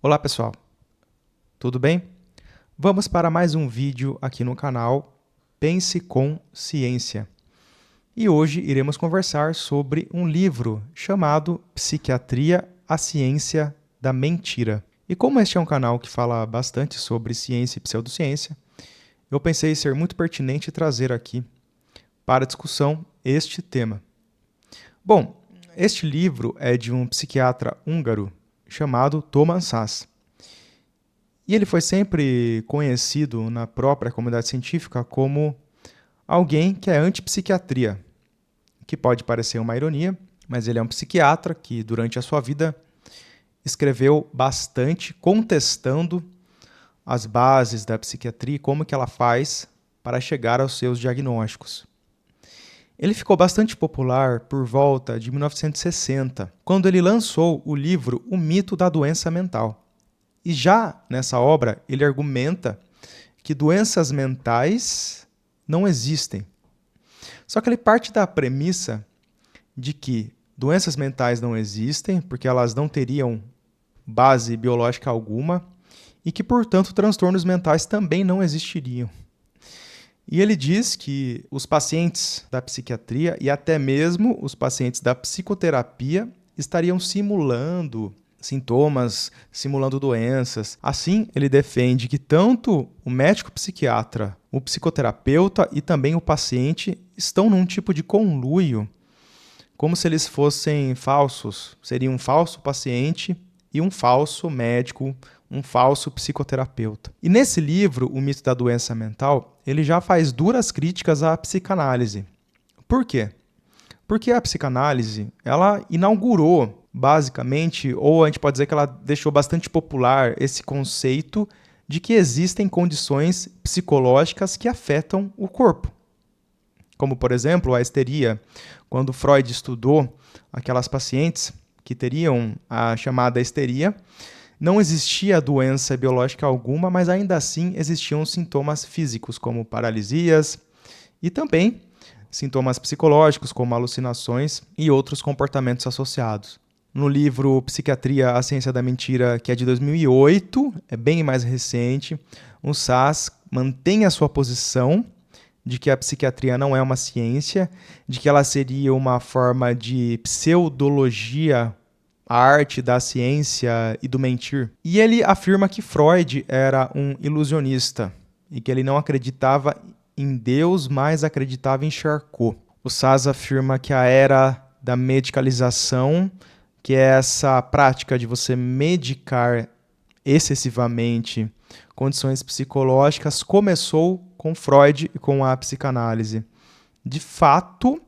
Olá pessoal, tudo bem? Vamos para mais um vídeo aqui no canal Pense com Ciência. E hoje iremos conversar sobre um livro chamado Psiquiatria, a Ciência da Mentira. E como este é um canal que fala bastante sobre ciência e pseudociência, eu pensei ser muito pertinente trazer aqui para discussão este tema. Bom, este livro é de um psiquiatra húngaro chamado Thomas Szasz. E ele foi sempre conhecido na própria comunidade científica como alguém que é anti-psiquiatria, que pode parecer uma ironia, mas ele é um psiquiatra que, durante a sua vida, escreveu bastante contestando as bases da psiquiatria e como que ela faz para chegar aos seus diagnósticos. Ele ficou bastante popular por volta de 1960, quando ele lançou o livro O Mito da Doença Mental. E já nessa obra, ele argumenta que doenças mentais não existem. Só que ele parte da premissa de que doenças mentais não existem, porque elas não teriam base biológica alguma, e que, portanto, transtornos mentais também não existiriam. E ele diz que os pacientes da psiquiatria e até mesmo os pacientes da psicoterapia estariam simulando sintomas, simulando doenças. Assim, ele defende que tanto o médico psiquiatra, o psicoterapeuta e também o paciente estão num tipo de conluio, como se eles fossem falsos. Seria um falso paciente e um falso médico, um falso psicoterapeuta. E nesse livro, O Mito da Doença Mental, ele já faz duras críticas à psicanálise. Por quê? Porque a psicanálise, ela inaugurou, basicamente, ou a gente pode dizer que ela deixou bastante popular esse conceito de que existem condições psicológicas que afetam o corpo. Como, por exemplo, a histeria. Quando Freud estudou aquelas pacientes que teriam a chamada histeria, não existia doença biológica alguma, mas ainda assim existiam sintomas físicos, como paralisias e também sintomas psicológicos, como alucinações e outros comportamentos associados. No livro Psiquiatria, a Ciência da Mentira, que é de 2008, é bem mais recente, o Szasz mantém a sua posição de que a psiquiatria não é uma ciência, de que ela seria uma forma de pseudologia, a arte da ciência e do mentir. E ele afirma que Freud era um ilusionista e que ele não acreditava em Deus, mas acreditava em Charcot. O Szasz afirma que a era da medicalização, que é essa prática de você medicar excessivamente condições psicológicas, começou com Freud e com a psicanálise. De fato,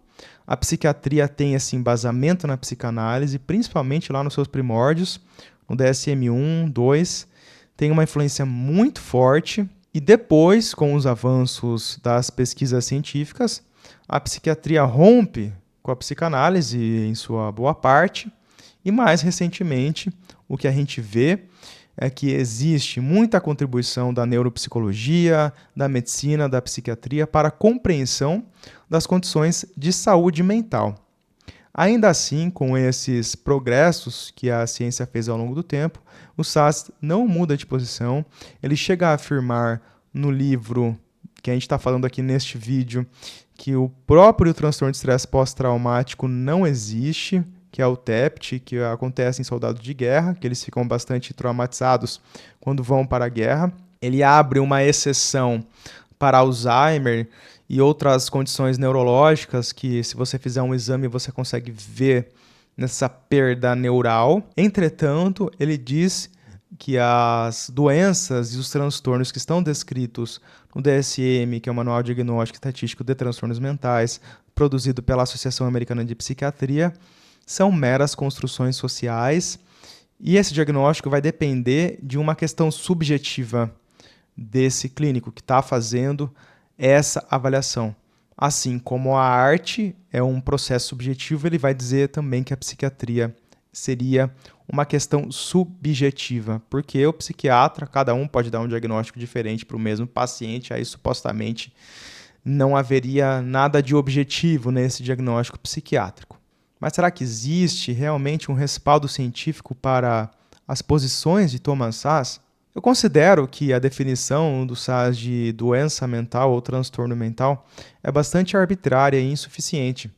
a psiquiatria tem esse embasamento na psicanálise, principalmente lá nos seus primórdios, no DSM-1, 2, tem uma influência muito forte. E depois, com os avanços das pesquisas científicas, a psiquiatria rompe com a psicanálise em sua boa parte. E mais recentemente, o que a gente vê é que existe muita contribuição da neuropsicologia, da medicina, da psiquiatria para a compreensão das condições de saúde mental. Ainda assim, com esses progressos que a ciência fez ao longo do tempo, o Szasz não muda de posição. Ele chega a afirmar no livro que a gente está falando aqui neste vídeo que o próprio transtorno de estresse pós-traumático não existe, que é o TEPT, que acontece em soldados de guerra, que eles ficam bastante traumatizados quando vão para a guerra. Ele abre uma exceção para Alzheimer e outras condições neurológicas que, se você fizer um exame, você consegue ver nessa perda neural. Entretanto, ele diz que as doenças e os transtornos que estão descritos no DSM, que é o Manual Diagnóstico e Estatístico de Transtornos Mentais, produzido pela Associação Americana de Psiquiatria, são meras construções sociais, e esse diagnóstico vai depender de uma questão subjetiva desse clínico que está fazendo essa avaliação. Assim como a arte é um processo subjetivo, ele vai dizer também que a psiquiatria seria uma questão subjetiva, porque o psiquiatra, cada um pode dar um diagnóstico diferente para o mesmo paciente, aí supostamente não haveria nada de objetivo nesse diagnóstico psiquiátrico. Mas será que existe realmente um respaldo científico para as posições de Thomas Szasz, eu considero que a definição do Szasz de doença mental ou transtorno mental é bastante arbitrária e insuficiente.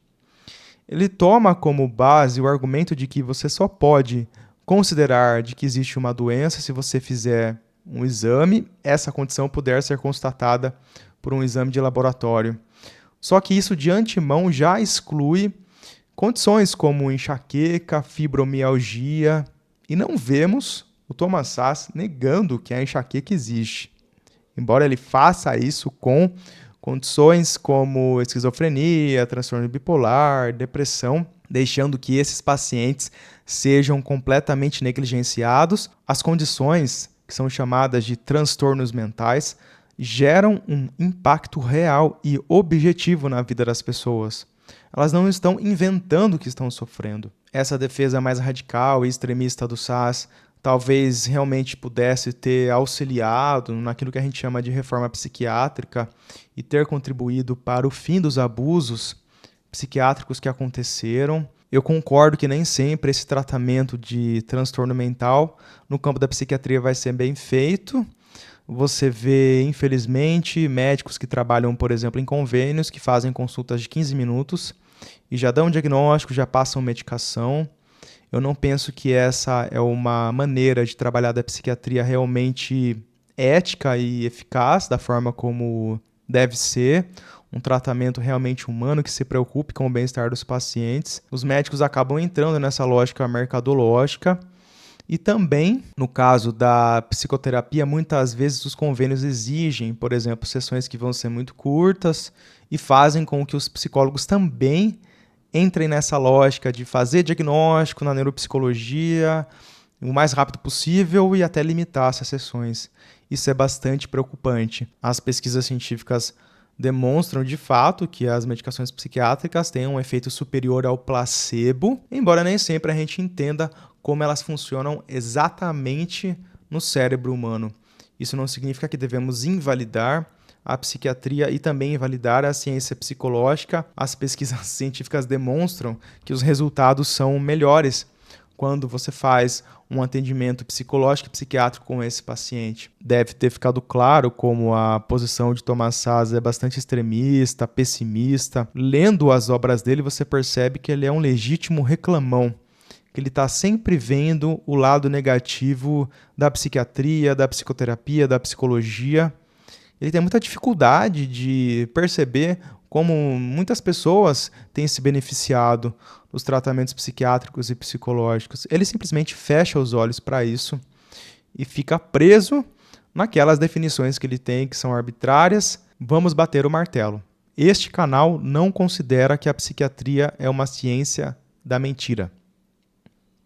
Ele toma como base o argumento de que você só pode considerar de que existe uma doença se você fizer um exame, essa condição puder ser constatada por um exame de laboratório. Só que isso de antemão já exclui condições como enxaqueca, fibromialgia, e não vemos o Thomas Szasz negando que a enxaqueca existe. Embora ele faça isso com condições como esquizofrenia, transtorno bipolar, depressão, deixando que esses pacientes sejam completamente negligenciados, as condições, que são chamadas de transtornos mentais, geram um impacto real e objetivo na vida das pessoas. Elas não estão inventando que estão sofrendo. Essa defesa mais radical e extremista do Szasz talvez realmente pudesse ter auxiliado naquilo que a gente chama de reforma psiquiátrica e ter contribuído para o fim dos abusos psiquiátricos que aconteceram. Eu concordo que nem sempre esse tratamento de transtorno mental no campo da psiquiatria vai ser bem feito. Você vê, infelizmente, médicos que trabalham, por exemplo, em convênios, que fazem consultas de 15 minutos e já dão um diagnóstico, já passam medicação. Eu não penso que essa é uma maneira de trabalhar da psiquiatria realmente ética e eficaz, da forma como deve ser, um tratamento realmente humano que se preocupe com o bem-estar dos pacientes. Os médicos acabam entrando nessa lógica mercadológica e também, no caso da psicoterapia, muitas vezes os convênios exigem, por exemplo, sessões que vão ser muito curtas e fazem com que os psicólogos também entrem nessa lógica de fazer diagnóstico na neuropsicologia o mais rápido possível e até limitar essas sessões. Isso é bastante preocupante. As pesquisas científicas demonstram de fato que as medicações psiquiátricas têm um efeito superior ao placebo, embora nem sempre a gente entenda como elas funcionam exatamente no cérebro humano. Isso não significa que devemos invalidar a psiquiatria e também invalidar a ciência psicológica. As pesquisas científicas demonstram que os resultados são melhores quando você faz um atendimento psicológico e psiquiátrico com esse paciente. Deve ter ficado claro como a posição de Thomas Szasz é bastante extremista, pessimista. Lendo as obras dele, você percebe que ele é um legítimo reclamão, que ele está sempre vendo o lado negativo da psiquiatria, da psicoterapia, da psicologia. Ele tem muita dificuldade de perceber como muitas pessoas têm se beneficiado dos tratamentos psiquiátricos e psicológicos. Ele simplesmente fecha os olhos para isso e fica preso naquelas definições que ele tem, que são arbitrárias. Vamos bater o martelo. Este canal não considera que a psiquiatria é uma ciência da mentira.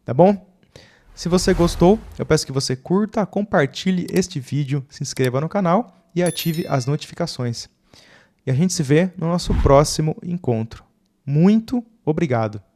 Tá bom? Se você gostou, eu peço que você curta, compartilhe este vídeo, se inscreva no canal e ative as notificações. E a gente se vê no nosso próximo encontro. Muito obrigado!